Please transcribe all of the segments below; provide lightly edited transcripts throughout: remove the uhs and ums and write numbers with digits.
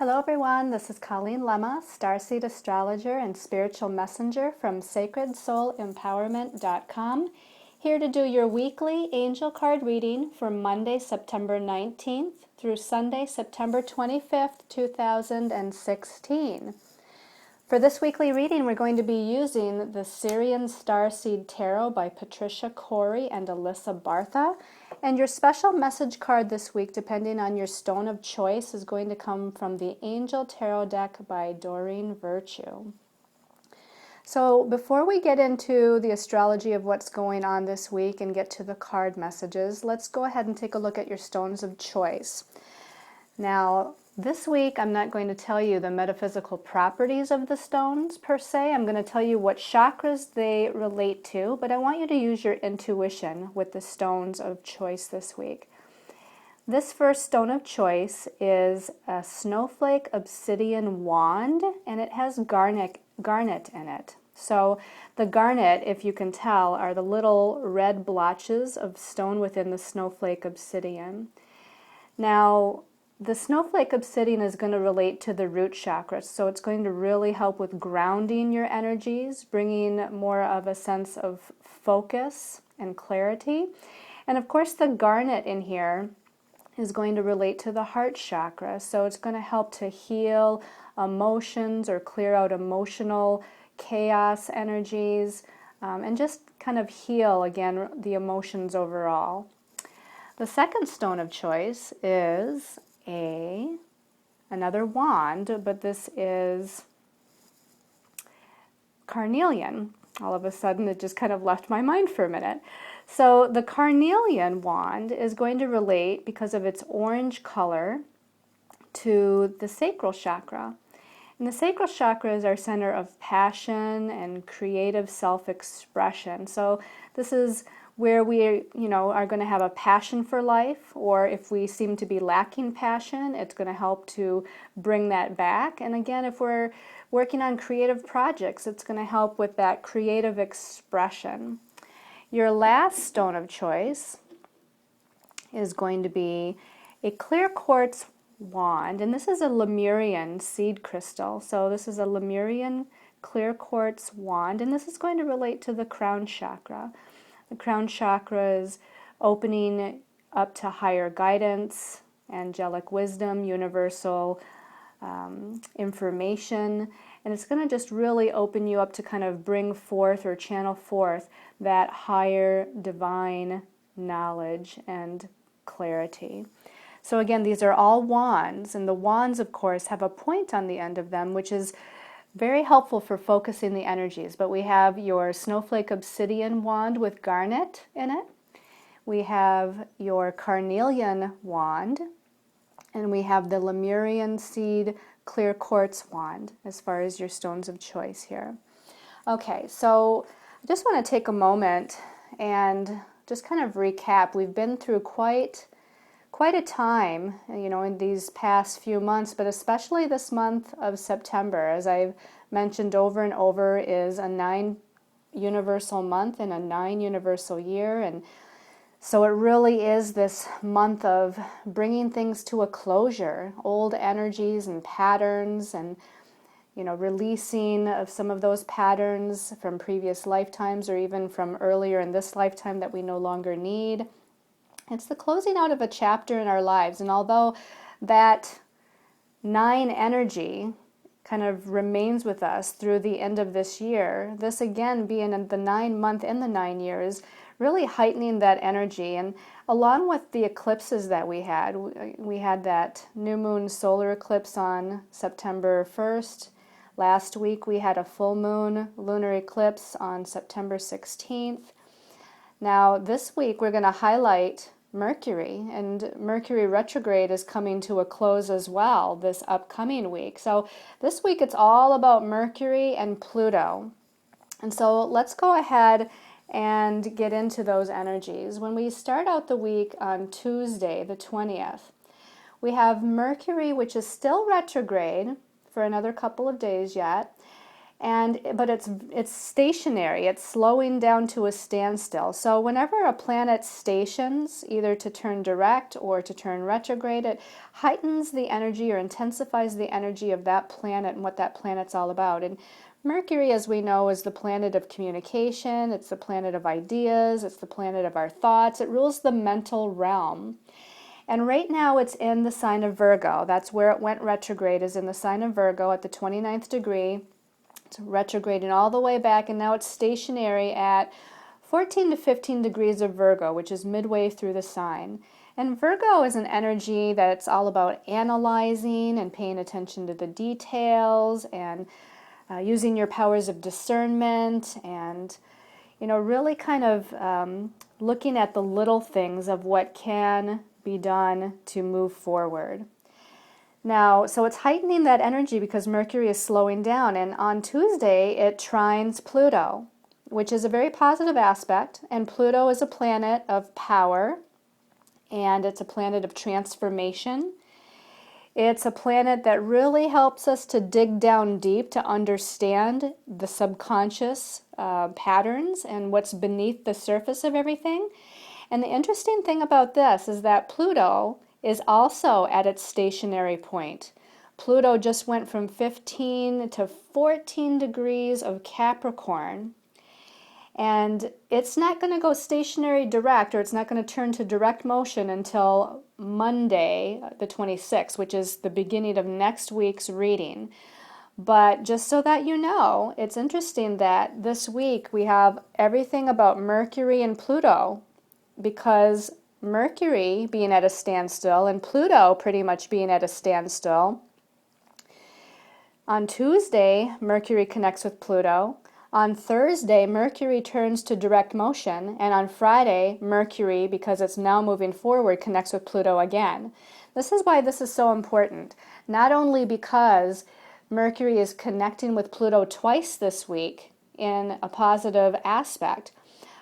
Hello everyone, this is Colleen Lemma, Starseed Astrologer and Spiritual Messenger from SacredSoulEmpowerment.com, here to do your weekly angel card reading for Monday, September 19th through Sunday, September 25th, 2016. For this weekly reading, we're going to be using the Syrian Starseed Tarot by Patricia Corey and Alyssa Bartha. And your special message card this week, depending on your stone of choice, is going to come from the Angel Tarot deck by Doreen Virtue. So before we get into the astrology of what's going on this week and get to the card messages, let's go ahead and take a look at your stones of choice. Now, this week, I'm not going to tell you the metaphysical properties of the stones per se. I'm going to tell you what chakras they relate to, but I want you to use your intuition with the stones of choice this week. This first stone of choice is a Snowflake obsidian wand, and it has garnet in it. So the garnet, if you can tell, are the little red blotches of stone within the Snowflake obsidian. Now, the Snowflake obsidian is going to relate to the root chakra, so it's going to really help with grounding your energies, bringing more of a sense of focus and clarity. And of course, the garnet in here is going to relate to the heart chakra, so it's going to help to heal emotions or clear out emotional chaos energies, and just kind of heal, again, the emotions overall. The second stone of choice is another wand, but this is Carnelian. All of a sudden, it just kind of left my mind for a minute. So the Carnelian wand is going to relate, because of its orange color, to the sacral chakra. And the sacral chakra is our center of passion and creative self-expression. So this is where we, are going to have a passion for life, or if we seem to be lacking passion, it's going to help to bring that back. And again, if we're working on creative projects, it's going to help with that creative expression. Your last stone of choice is going to be a clear quartz wand, and this is a Lemurian seed crystal. So this is a Lemurian clear quartz wand, and this is going to relate to the crown chakra. The crown chakra is opening up to higher guidance, angelic wisdom, universal information, and it's going to just really open you up to kind of bring forth or channel forth that higher divine knowledge and clarity. So again, these are all wands, and the wands, of course, have a point on the end of them, which is very helpful for focusing the energies. But we have your Snowflake obsidian wand with garnet in it. We have your Carnelian wand, and we have the Lemurian seed clear quartz wand as far as your stones of choice here. Okay, so I just want to take a moment and just kind of recap. We've been through quite a time, in these past few months, but especially this month of September, as I've mentioned over and over, is a 9 universal month and a 9 universal year. And so it really is this month of bringing things to a closure, old energies and patterns, and releasing of some of those patterns from previous lifetimes or even from earlier in this lifetime that we no longer need. It's the closing out of a chapter in our lives, and although that 9 energy kind of remains with us through the end of this year, this again being in the 9 month and the 9 years, really heightening that energy. And along with the eclipses that we had that new moon solar eclipse on September 1st. Last week we had a full moon lunar eclipse on September 16th. Now this week we're going to highlight Mercury, and Mercury retrograde is coming to a close as well this upcoming week. So this week it's all about Mercury and Pluto. And so let's go ahead and get into those energies. When we start out the week on Tuesday, the 20th, we have Mercury, which is still retrograde for another couple of days yet. But it's stationary. It's slowing down to a standstill. So whenever a planet stations, either to turn direct or to turn retrograde, it heightens the energy or intensifies the energy of that planet and what that planet's all about. And Mercury, as we know, is the planet of communication. It's the planet of ideas. It's the planet of our thoughts. It rules the mental realm. And right now it's in the sign of Virgo. That's where it went retrograde, is in the sign of Virgo at the 29th degree. It's retrograding all the way back, and now it's stationary at 14 to 15 degrees of Virgo, which is midway through the sign. And Virgo is an energy that's all about analyzing and paying attention to the details and using your powers of discernment and, really kind of looking at the little things of what can be done to move forward. Now, so it's heightening that energy because Mercury is slowing down, and on Tuesday it trines Pluto, which is a very positive aspect, and Pluto is a planet of power, and it's a planet of transformation. It's a planet that really helps us to dig down deep to understand the subconscious patterns and what's beneath the surface of everything. And the interesting thing about this is that Pluto is also at its stationary point. Pluto just went from 15 to 14 degrees of Capricorn, and it's not going to go stationary direct, or it's not going to turn to direct motion until Monday, the 26th, which is the beginning of next week's reading. But just so that you know, it's interesting that this week we have everything about Mercury and Pluto, because Mercury being at a standstill and Pluto pretty much being at a standstill. On Tuesday, Mercury connects with Pluto. On Thursday, Mercury turns to direct motion. And on Friday, Mercury, because it's now moving forward, connects with Pluto again. This is why this is so important. Not only because Mercury is connecting with Pluto twice this week in a positive aspect,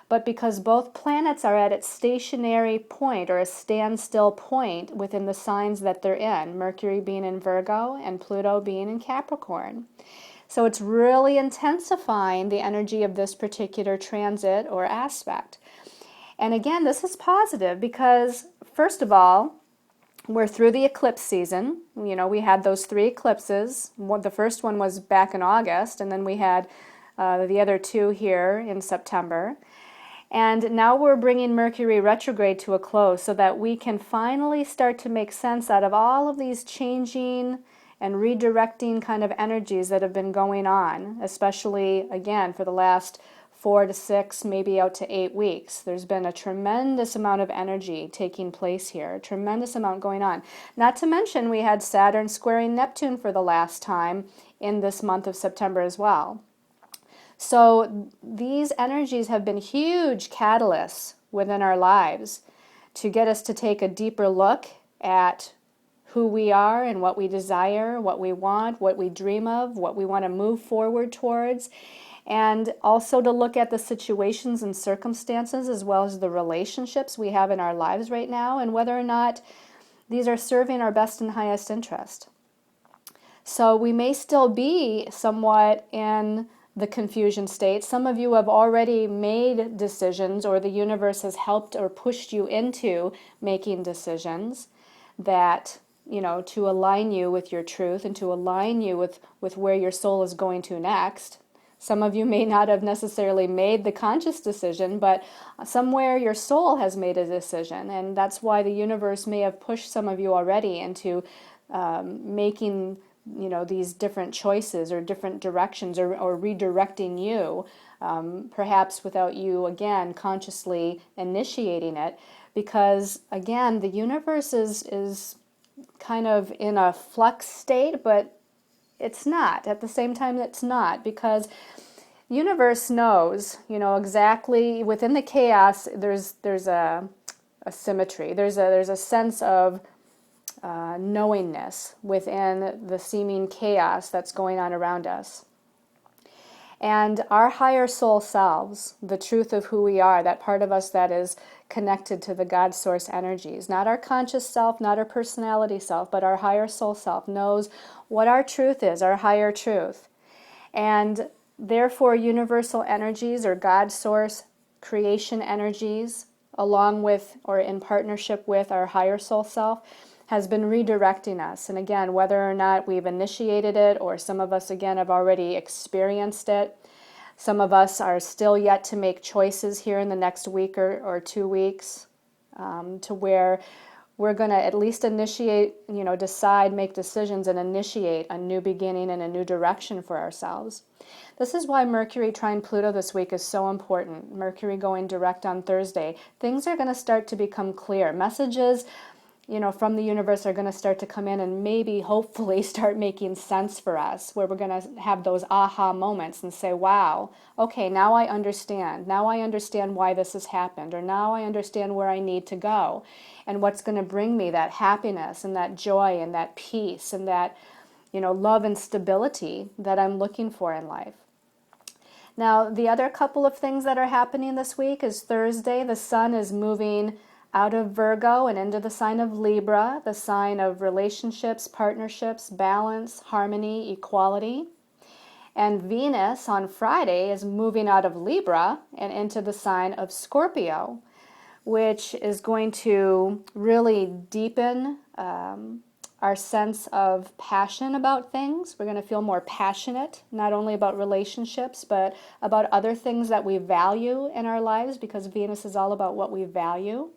but because both planets are at its stationary point or a standstill point within the signs that they're in, Mercury being in Virgo and Pluto being in Capricorn. So it's really intensifying the energy of this particular transit or aspect. And again, this is positive because, first of all, we're through the eclipse season. We had those 3 eclipses. The first one was back in August, and then we had the other 2 here in September. And now we're bringing Mercury retrograde to a close so that we can finally start to make sense out of all of these changing and redirecting kind of energies that have been going on, especially, again, for the last 4 to 6, maybe out to 8 weeks. There's been a tremendous amount of energy taking place here, a tremendous amount going on. Not to mention we had Saturn squaring Neptune for the last time in this month of September as well. So these energies have been huge catalysts within our lives to get us to take a deeper look at who we are and what we desire, what we want, what we dream of, what we want to move forward towards, and also to look at the situations and circumstances as well as the relationships we have in our lives right now and whether or not these are serving our best and highest interest. So we may still be somewhat in the confusion state. Some of you have already made decisions, or the universe has helped or pushed you into making decisions that, to align you with your truth and to align you with where your soul is going to next. Some of you may not have necessarily made the conscious decision, but somewhere your soul has made a decision, and that's why the universe may have pushed some of you already into making these different choices or different directions or redirecting you, perhaps without you, again, consciously initiating it. Because, again, the universe is kind of in a flux state, but it's not. At the same time, it's not. Because the universe knows, exactly within the chaos, there's a symmetry. There's a sense of knowingness within the seeming chaos that's going on around us. And our higher soul selves, the truth of who we are, that part of us that is connected to the God source energies, not our conscious self, not our personality self, but our higher soul self knows what our truth is, our higher truth. And therefore, universal energies or God source creation energies, along with or in partnership with our higher soul self, has been redirecting us. And again, whether or not we've initiated it, or some of us, again, have already experienced it, some of us are still yet to make choices here in the next week or 2 weeks, to where we're going to at least initiate, decide, make decisions, and initiate a new beginning and a new direction for ourselves. This is why Mercury trine Pluto this week is so important. Mercury going direct on Thursday. Things are going to start to become clear. Messages, from the universe are going to start to come in and maybe, hopefully, start making sense for us, where we're going to have those aha moments and say, wow, okay, now I understand. Now I understand why this has happened, or now I understand where I need to go and what's going to bring me that happiness and that joy and that peace and that, love and stability that I'm looking for in life. Now, the other couple of things that are happening this week is Thursday, the sun is moving out of Virgo and into the sign of Libra, the sign of relationships, partnerships, balance, harmony, equality. And Venus on Friday is moving out of Libra and into the sign of Scorpio, which is going to really deepen our sense of passion about things. We're going to feel more passionate, not only about relationships, but about other things that we value in our lives, because Venus is all about what we value.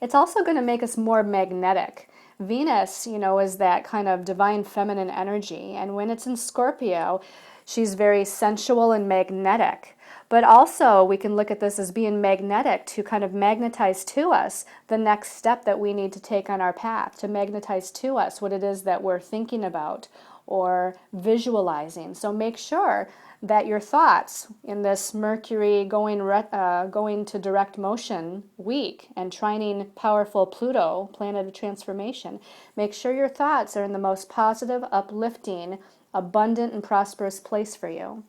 It's also going to make us more magnetic. Venus, is that kind of divine feminine energy. And when it's in Scorpio, she's very sensual and magnetic. But also, we can look at this as being magnetic to kind of magnetize to us the next step that we need to take on our path, to magnetize to us what it is that we're thinking about or visualizing. So make sure that your thoughts in this Mercury going to direct motion week and trining powerful Pluto, planet of transformation, make sure your thoughts are in the most positive, uplifting, abundant, and prosperous place for you.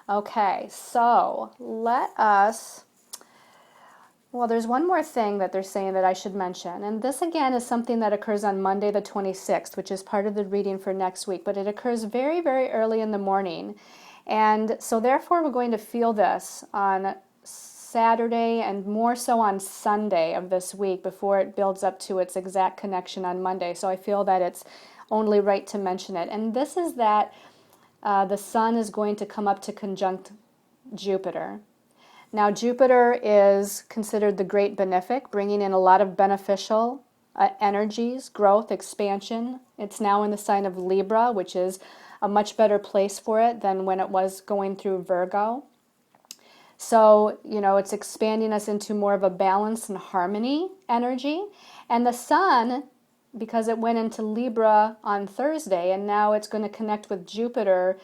Okay, so there's one more thing that they're saying that I should mention, and this again is something that occurs on Monday the 26th, which is part of the reading for next week, but it occurs very, very early in the morning, and so therefore we're going to feel this on Saturday and more so on Sunday of this week before it builds up to its exact connection on Monday, so I feel that it's only right to mention it. And this is that the sun is going to come up to conjunct Jupiter. Now, Jupiter is considered the great benefic, bringing in a lot of beneficial energies, growth, expansion. It's now in the sign of Libra, which is a much better place for it than when it was going through Virgo. So, it's expanding us into more of a balance and harmony energy. And the sun, because it went into Libra on Thursday, and now it's going to connect with Jupiter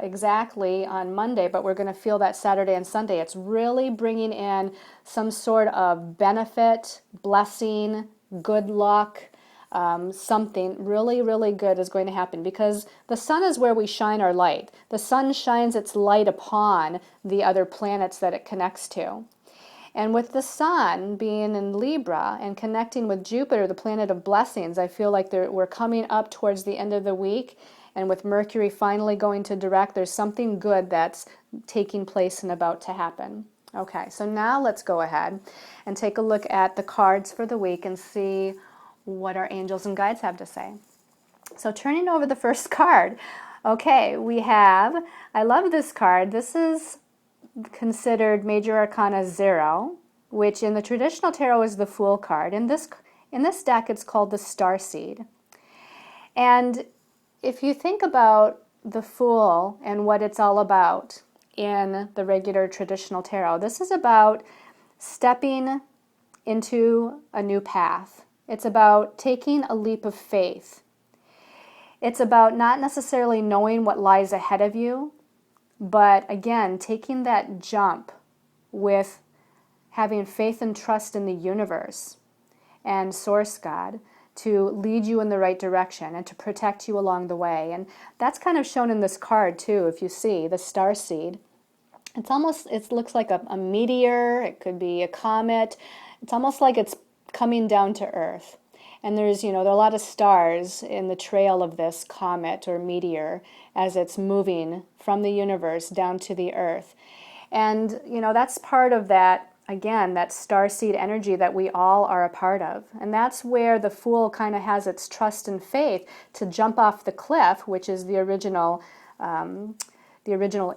exactly on Monday, but we're going to feel that Saturday and Sunday. It's really bringing in some sort of benefit, blessing, good luck, something really, really good is going to happen, because the sun is where we shine our light. The sun shines its light upon the other planets that it connects to. And with the sun being in Libra and connecting with Jupiter, the planet of blessings, I feel like we're coming up towards the end of the week. And with Mercury finally going to direct, there's something good that's taking place and about to happen. Okay, so now let's go ahead and take a look at the cards for the week and see what our angels and guides have to say. So turning over the first card, okay, we have, I love this card. This is considered Major Arcana 0, which in the traditional tarot is the Fool card. In this deck, it's called the Starseed. And if you think about the Fool and what it's all about in the regular traditional tarot, this is about stepping into a new path. It's about taking a leap of faith. It's about not necessarily knowing what lies ahead of you, but again, taking that jump with having faith and trust in the universe and Source God to lead you in the right direction and to protect you along the way. And that's kind of shown in this card too, if you see the starseed. It looks like a meteor, it could be a comet. It's almost like it's coming down to earth. And there's, there are a lot of stars in the trail of this comet or meteor as it's moving from the universe down to the Earth. And, that's part of that, again, that starseed energy that we all are a part of. And that's where the Fool kind of has its trust and faith to jump off the cliff, which is the original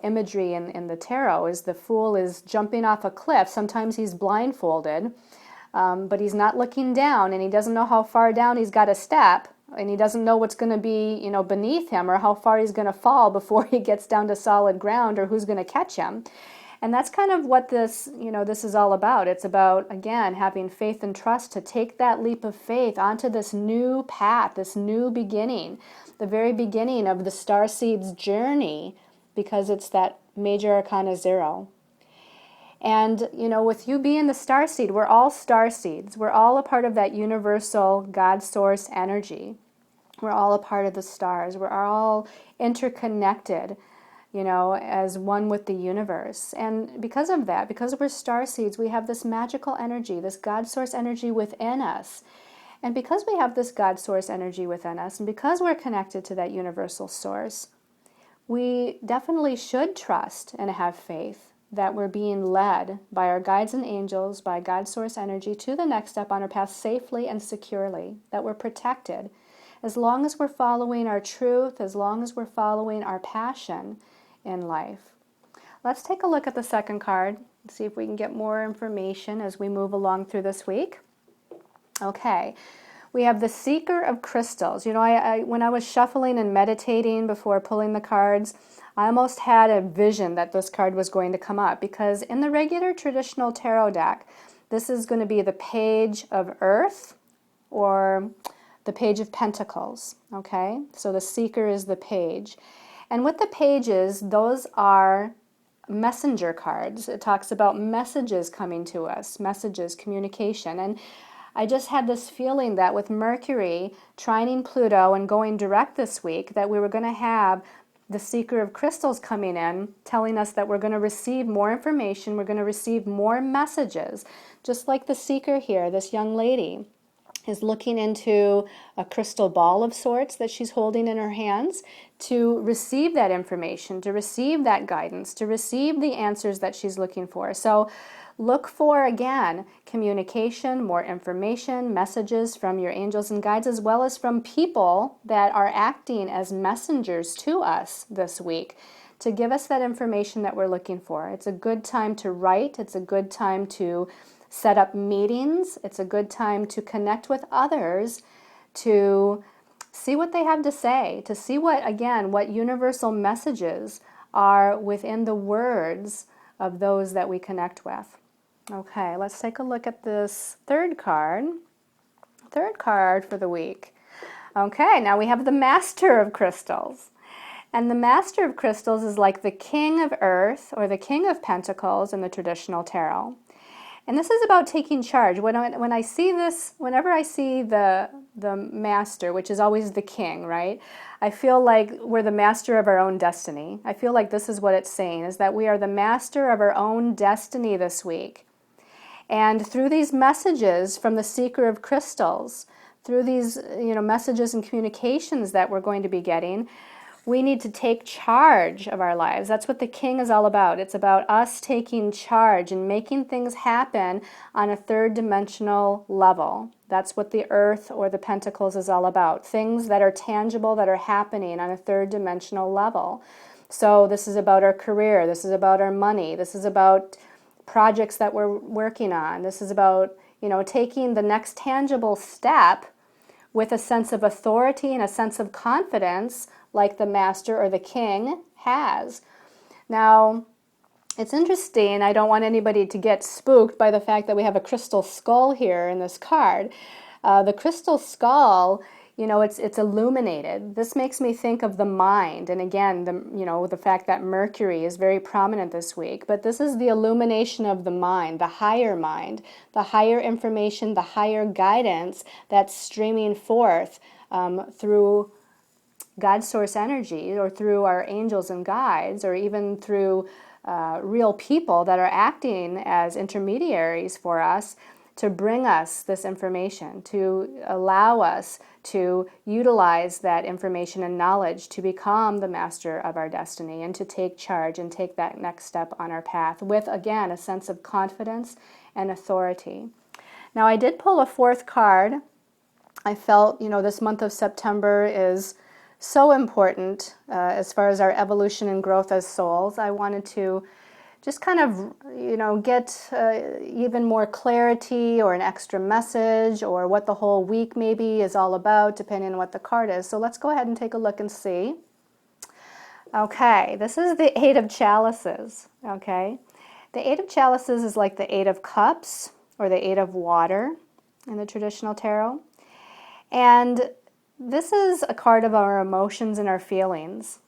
imagery in the tarot, is the Fool is jumping off a cliff. Sometimes he's blindfolded, but he's not looking down, and he doesn't know how far down he's got to step, and he doesn't know what's going to be, beneath him, or how far he's going to fall before he gets down to solid ground, or who's going to catch him. And that's kind of what this is all about. It's about, again, having faith and trust to take that leap of faith onto this new path, this new beginning, the very beginning of the starseed's journey, because it's that major arcana 0. And, with you being the starseed, we're all starseeds. We're all a part of that universal God source energy. We're all a part of the stars. We're all interconnected, as one with the universe. And because of that, because we're starseeds, we have this magical energy, this God source energy within us. And because we have this God source energy within us, and because we're connected to that universal source, we definitely should trust and have faith that we're being led by our guides and angels, by God source energy, to the next step on our path safely and securely, that we're protected. As long as we're following our truth, as long as we're following our passion in life. Let's take a look at the second card and see if we can get more information as we move along through this week. Okay, we have the Seeker of Crystals. When I was shuffling and meditating before pulling the cards, I almost had a vision that this card was going to come up, because in the regular traditional tarot deck, this is going to be the Page of Earth or the Page of Pentacles, okay? So the Seeker is the Page. And with the pages, those are messenger cards. It talks about messages coming to us, messages, communication. And I just had this feeling that with Mercury trining Pluto and going direct this week, that we were going to have the Seeker of Crystals coming in, telling us that we're going to receive more information, we're going to receive more messages. Just like the Seeker here, this young lady is looking into a crystal ball of sorts that she's holding in her hands to receive that information, to receive that guidance, to receive the answers that she's looking for. So look for, again, communication, more information, messages from your angels and guides, as well as from people that are acting as messengers to us this week to give us that information that we're looking for. It's a good time to write. It's a good time to set up meetings. It's a good time to connect with others, to see what they have to say, to see what universal messages are within the words of those that we connect with. Okay, let's take a look at this third card for the week. Okay, now we have the Master of Crystals. And the Master of Crystals is like the King of Earth or the King of Pentacles in the traditional tarot. And this is about taking charge. When I see this, whenever I see the master, which is always the king, right? I feel like we're the master of our own destiny. I feel like this is what it's saying, is that we are the master of our own destiny this week. And through these messages from the Seeker of Crystals, through these messages and communications that we're going to be getting, we need to take charge of our lives. That's what the King is all about. It's about us taking charge and making things happen on a third dimensional level. That's what the Earth or the Pentacles is all about. Things that are tangible, that are happening on a third dimensional level. So this is about our career. This is about our money. This is about projects that we're working on. This is about, taking the next tangible step with a sense of authority and a sense of confidence, like the Master or the King has. Now, it's interesting. I don't want anybody to get spooked by the fact that we have a crystal skull here in this card. The crystal skull, it's illuminated. This makes me think of the mind. And again, the fact that Mercury is very prominent this week. But this is the illumination of the mind, the higher information, the higher guidance that's streaming forth through God's source energy, or through our angels and guides, or even through real people that are acting as intermediaries for us to bring us this information, to allow us to utilize that information and knowledge to become the master of our destiny and to take charge and take that next step on our path with, again, a sense of confidence and authority. Now, I did pull a fourth card. I felt, this month of September is so important as far as our evolution and growth as souls. I wanted to just kind of, get even more clarity or an extra message or what the whole week maybe is all about, depending on what the card is. So let's go ahead and take a look and see. Okay, this is the Eight of Chalices, okay? The Eight of Chalices is like the Eight of Cups or the Eight of Water in the traditional tarot. And this is a card of our emotions and our feelings.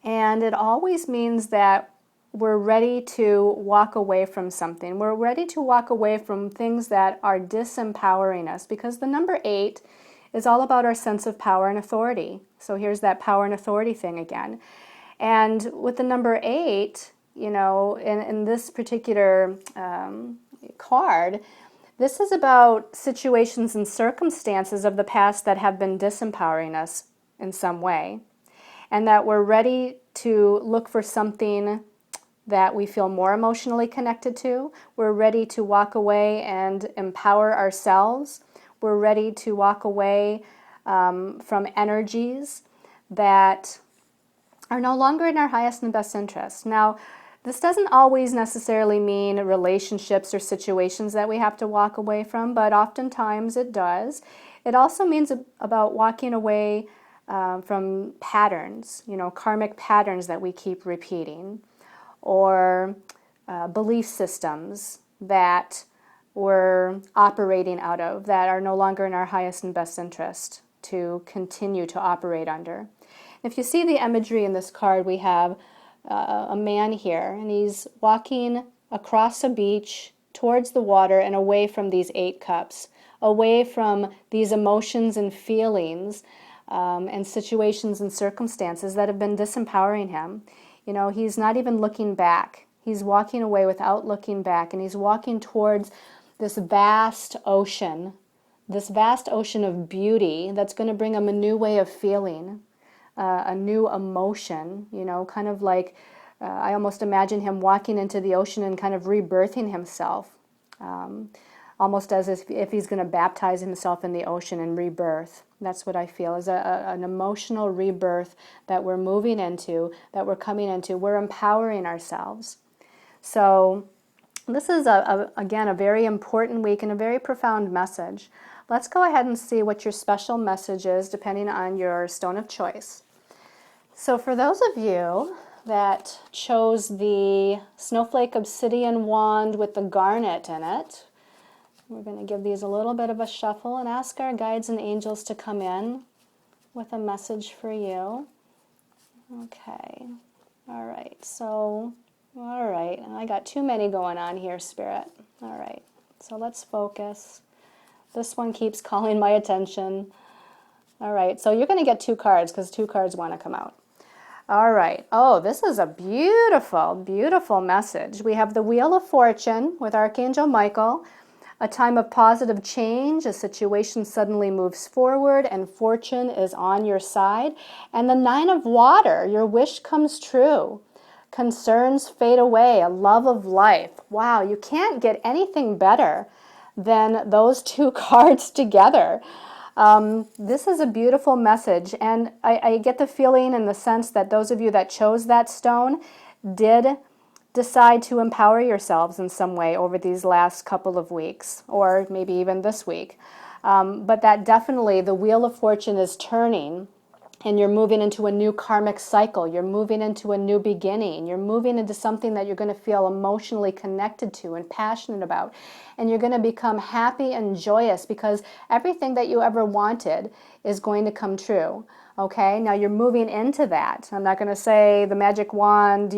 And it always means that we're ready to walk away from something. We're ready to walk away from things that are disempowering us, because the number 8 is all about our sense of power and authority. So here's that power and authority thing again. And with the number 8, in this particular card, this is about situations and circumstances of the past that have been disempowering us in some way, and that we're ready to look for something that we feel more emotionally connected to. We're ready to walk away and empower ourselves. We're ready to walk away from energies that are no longer in our highest and best interest. Now, this doesn't always necessarily mean relationships or situations that we have to walk away from, but oftentimes it does. It also means about walking away from patterns, karmic patterns that we keep repeating, or belief systems that we're operating out of that are no longer in our highest and best interest to continue to operate under. If you see the imagery in this card, we have a man here, and he's walking across a beach towards the water and away from these 8 cups, away from these emotions and feelings and situations and circumstances that have been disempowering him. He's not even looking back. He's walking away without looking back, and he's walking towards this vast ocean of beauty that's going to bring him a new way of feeling, a new emotion, kind of like I almost imagine him walking into the ocean and kind of rebirthing himself, almost as if he's going to baptize himself in the ocean and rebirth. That's what I feel is an emotional rebirth that we're moving into, that we're coming into. We're empowering ourselves. So this is, again, a very important week and a very profound message. Let's go ahead and see what your special message is, depending on your stone of choice. So for those of you that chose the Snowflake obsidian wand with the garnet in it, we're going to give these a little bit of a shuffle and ask our guides and angels to come in with a message for you. Okay. All right. So, all right. I got too many going on here, Spirit. All right. So let's focus. This one keeps calling my attention. All right. So you're going to get 2 cards because 2 cards want to come out. All right. Oh, this is a beautiful, beautiful message. We have the Wheel of Fortune with Archangel Michael. A time of positive change, a situation suddenly moves forward and fortune is on your side. And the 9 of Water, your wish comes true. Concerns fade away, a love of life. Wow, you can't get anything better than those 2 cards together. This is a beautiful message, and I get the feeling and the sense that those of you that chose that stone did decide to empower yourselves in some way over these last couple of weeks, or maybe even this week. But that definitely, the Wheel of Fortune is turning, and you're moving into a new karmic cycle. You're moving into a new beginning. You're moving into something that you're going to feel emotionally connected to and passionate about. And you're going to become happy and joyous because everything that you ever wanted is going to come true. Okay, now you're moving into that. I'm not going to say the magic wand,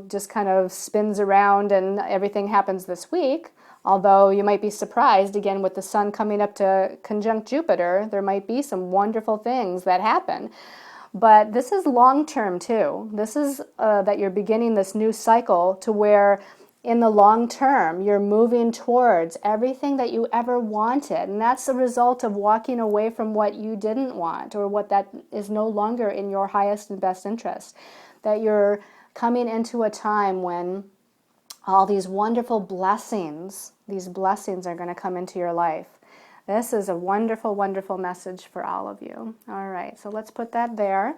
just kind of spins around and everything happens this week. Although you might be surprised, again, with the sun coming up to conjunct Jupiter, there might be some wonderful things that happen. But this is long-term too. This is that you're beginning this new cycle to where in the long term. You're moving towards everything that you ever wanted. And that's the result of walking away from what you didn't want, or what that is no longer in your highest and best interest. That you're coming into a time when all these wonderful blessings, these blessings are going to come into your life. This is a wonderful, wonderful message for all of you. All right, so let's put that there.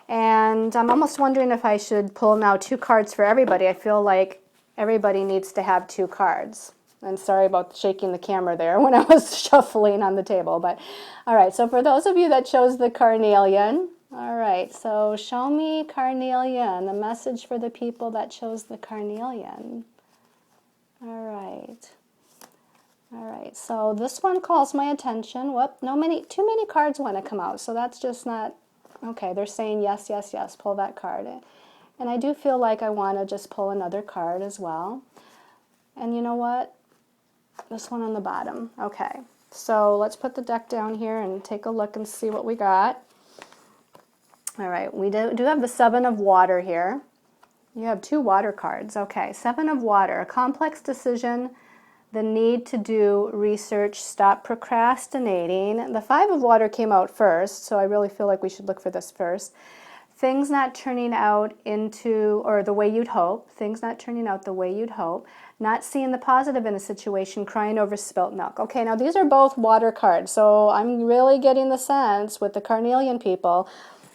And I'm almost wondering if I should pull now 2 cards for everybody. I feel like everybody needs to have 2 cards. And sorry about shaking the camera there when I was shuffling on the table. But all right, so for those of you that chose the Carnelian, all right, so show me Carnelian, the message for the people that chose the Carnelian. All right. All right, so this one calls my attention. Whoop, too many cards want to come out, so that's just not, okay, they're saying yes, yes, yes, pull that card. And I do feel like I want to just pull another card as well. And you know what? This one on the bottom. Okay, so let's put the deck down here and take a look and see what we got. All right, we do have the 7 of water here. You have 2 water cards. Okay, 7 of water, a complex decision, the need to do research, stop procrastinating. The 5 of water came out first, so I really feel like we should look for this first. Things not turning out or the way you'd hope. Things not turning out the way you'd hope. Not seeing the positive in a situation, crying over spilt milk. Okay, now these are both water cards, so I'm really getting the sense with the Carnelian people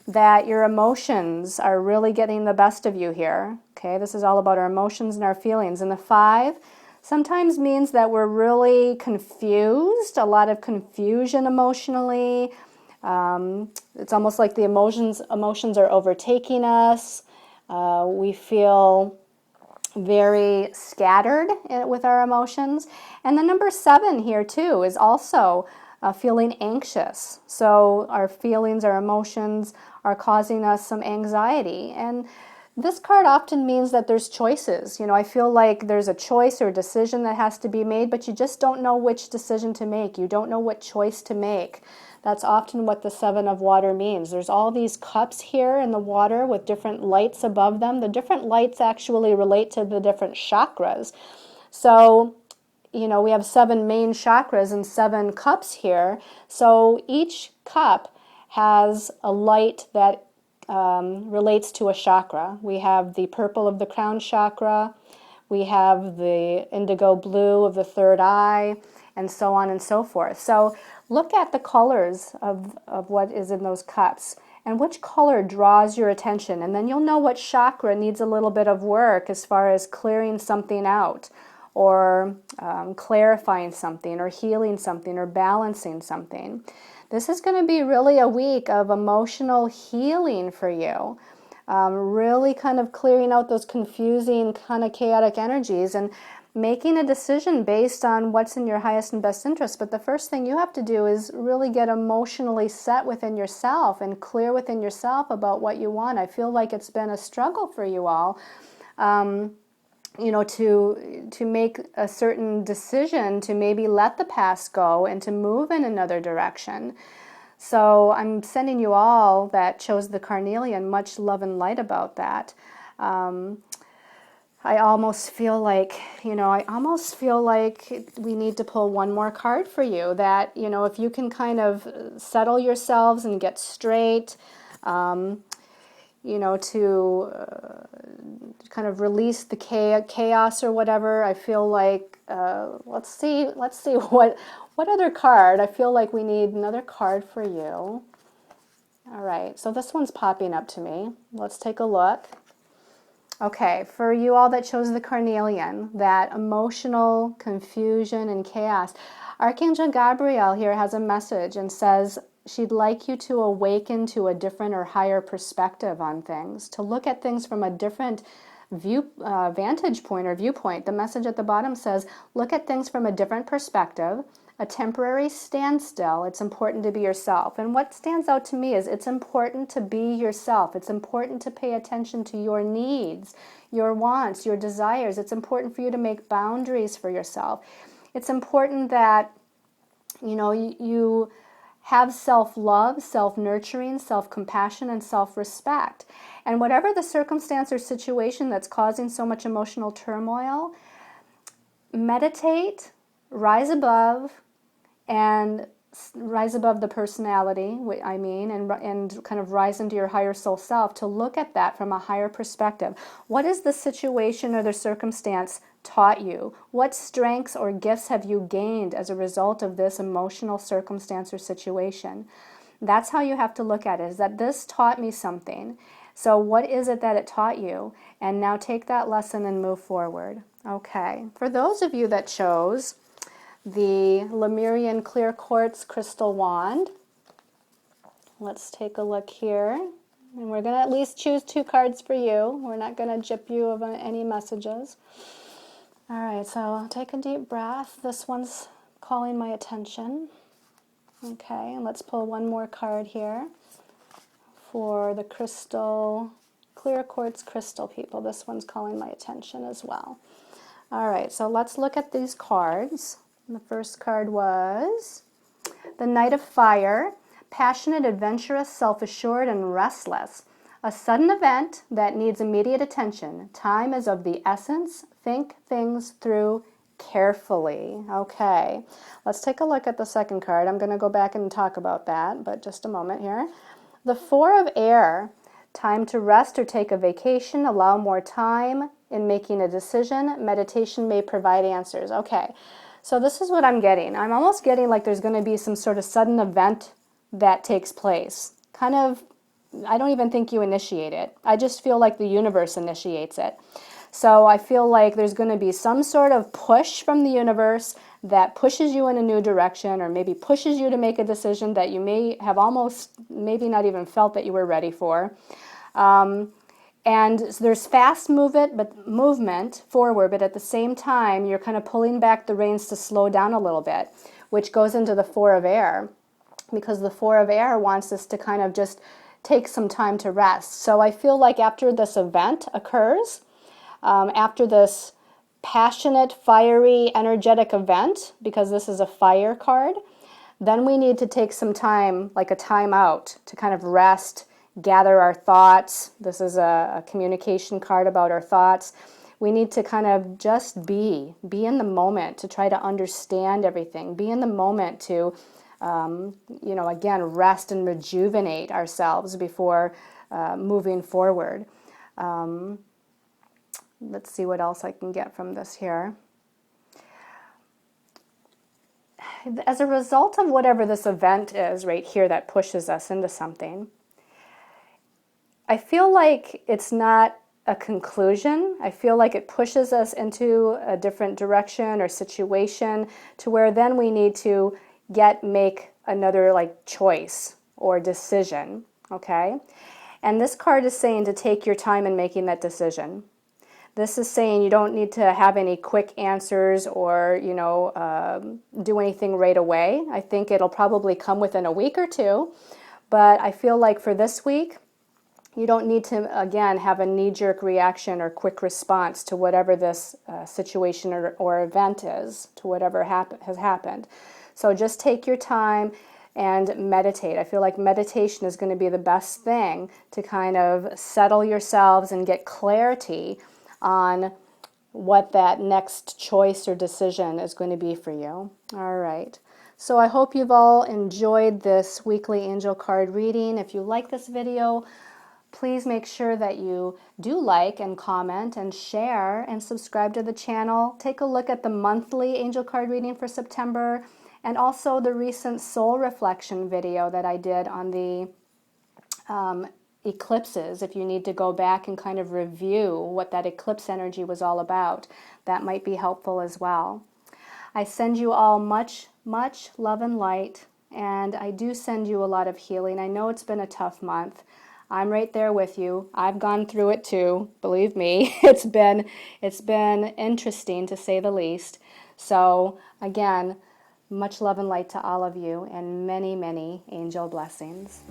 that your emotions are really getting the best of you here. Okay, this is all about our emotions and our feelings. And the 5 sometimes means that we're really confused, a lot of confusion emotionally. It's almost like the emotions are overtaking us. We feel very scattered with our emotions. And the number 7 here too is also feeling anxious. So our feelings, our emotions are causing us some anxiety. And this card often means that there's choices. You know, I feel like there's a choice or decision that has to be made, but you just don't know which decision to make. You don't know what choice to make. That's often what the 7 of water means. There's all these cups here in the water with different lights above them. The different lights actually relate to the different chakras. So, you know, we have 7 main chakras and 7 cups here. So each cup has a light that relates to a chakra. We have the purple of the crown chakra, we have the indigo blue of the 3rd eye, and so on and so forth. So look at the colors of what is in those cups and which color draws your attention, and then you'll know what chakra needs a little bit of work as far as clearing something out, or clarifying something, or healing something, or balancing something. This is going to be really a week of emotional healing for you. Really kind of clearing out those confusing, kind of chaotic energies and making a decision based on what's in your highest and best interest. But the first thing you have to do is really get emotionally set within yourself and clear within yourself about what you want. I feel like it's been a struggle for you all. You know, to make a certain decision to maybe let the past go and to move in another direction. So I'm sending you all that chose the Carnelian much love and light about that. I almost feel like, you know, we need to pull one more card for you, that, you know, if you can kind of settle yourselves and get straight, you know, to kind of release the chaos or whatever. I feel like, let's see what other card. I feel like we need another card for you. All right, so this one's popping up to me. Let's take a look. Okay, for you all that chose the Carnelian, that emotional confusion and chaos, Archangel Gabriel here has a message and says she'd like you to awaken to a different or higher perspective on things, to look at things from a different vantage point or viewpoint. The message at the bottom says, look at things from a different perspective, a temporary standstill. It's important to be yourself. And what stands out to me is it's important to be yourself. It's important to pay attention to your needs, your wants, your desires. It's important for you to make boundaries for yourself. It's important that, you know, you Have self-love, self-nurturing, self-compassion, and self-respect. And whatever the circumstance or situation that's causing so much emotional turmoil, meditate, rise above, and rise above the personality, and kind of rise into your higher soul self to look at that from a higher perspective. What is the situation or the circumstance taught you? What strengths or gifts have you gained as a result of this emotional circumstance or situation? That's how you have to look at it, is that this taught me something. So what is it that it taught you? And now take that lesson and move forward. Okay, for those of you that chose the Lemurian Clear Quartz Crystal Wand, let's take a look here. And we're going to at least choose 2 cards for you. We're not going to gyp you of any messages. All right, so take a deep breath. This one's calling my attention. Okay, and let's pull one more card here for the crystal, clear quartz crystal people. This one's calling my attention as well. All right, so let's look at these cards. The first card was the Knight of Fire, passionate, adventurous, self-assured, and restless. A sudden event that needs immediate attention. Time is of the essence. Think things through carefully. Okay, let's take a look at the second card. I'm going to go back and talk about that, but just a moment here. The Four of Air, time to rest or take a vacation. Allow more time in making a decision. Meditation may provide answers. Okay. So this is what I'm getting. I'm almost getting like there's going to be some sort of sudden event that takes place. Kind of, I don't even think you initiate it. I just feel like the universe initiates it. So I feel like there's going to be some sort of push from the universe that pushes you in a new direction, or maybe pushes you to make a decision that you may have almost, maybe not even felt that you were ready for. And there's fast movement forward, but at the same time, you're kind of pulling back the reins to slow down a little bit, which goes into the Four of Air, because the Four of Air wants us to kind of just take some time to rest. So I feel like after this event occurs, after this passionate, fiery, energetic event, because this is a fire card, then we need to take some time, like a time out, to kind of rest, gather our thoughts. This is a communication card about our thoughts. We need to kind of just be in the moment to try to understand everything. Be in the moment to, again, rest and rejuvenate ourselves before moving forward. Let's see what else I can get from this here. As a result of whatever this event is right here that pushes us into something, I feel like it's not a conclusion. I feel like it pushes us into a different direction or situation to where then we need to make another choice or decision, okay? And this card is saying to take your time in making that decision. This is saying you don't need to have any quick answers or, do anything right away. I think it'll probably come within a week or two, but I feel like for this week, you don't need to, again, have a knee-jerk reaction or quick response to whatever this situation or event is, to whatever has happened. So just take your time and meditate. I feel like meditation is going to be the best thing to kind of settle yourselves and get clarity on what that next choice or decision is going to be for you. All right. So I hope you've all enjoyed this weekly angel card reading. If you like this video, please make sure that you do like and comment and share and subscribe to the channel. Take a look at the monthly angel card reading for September and also the recent soul reflection video that I did on the eclipses. If you need to go back and kind of review what that eclipse energy was all about, that might be helpful as well. I send you all much, much love and light, and I do send you a lot of healing. I know it's been a tough month. I'm right there with you. I've gone through it too. Believe me, it's been interesting to say the least. So again, much love and light to all of you, and many, many angel blessings.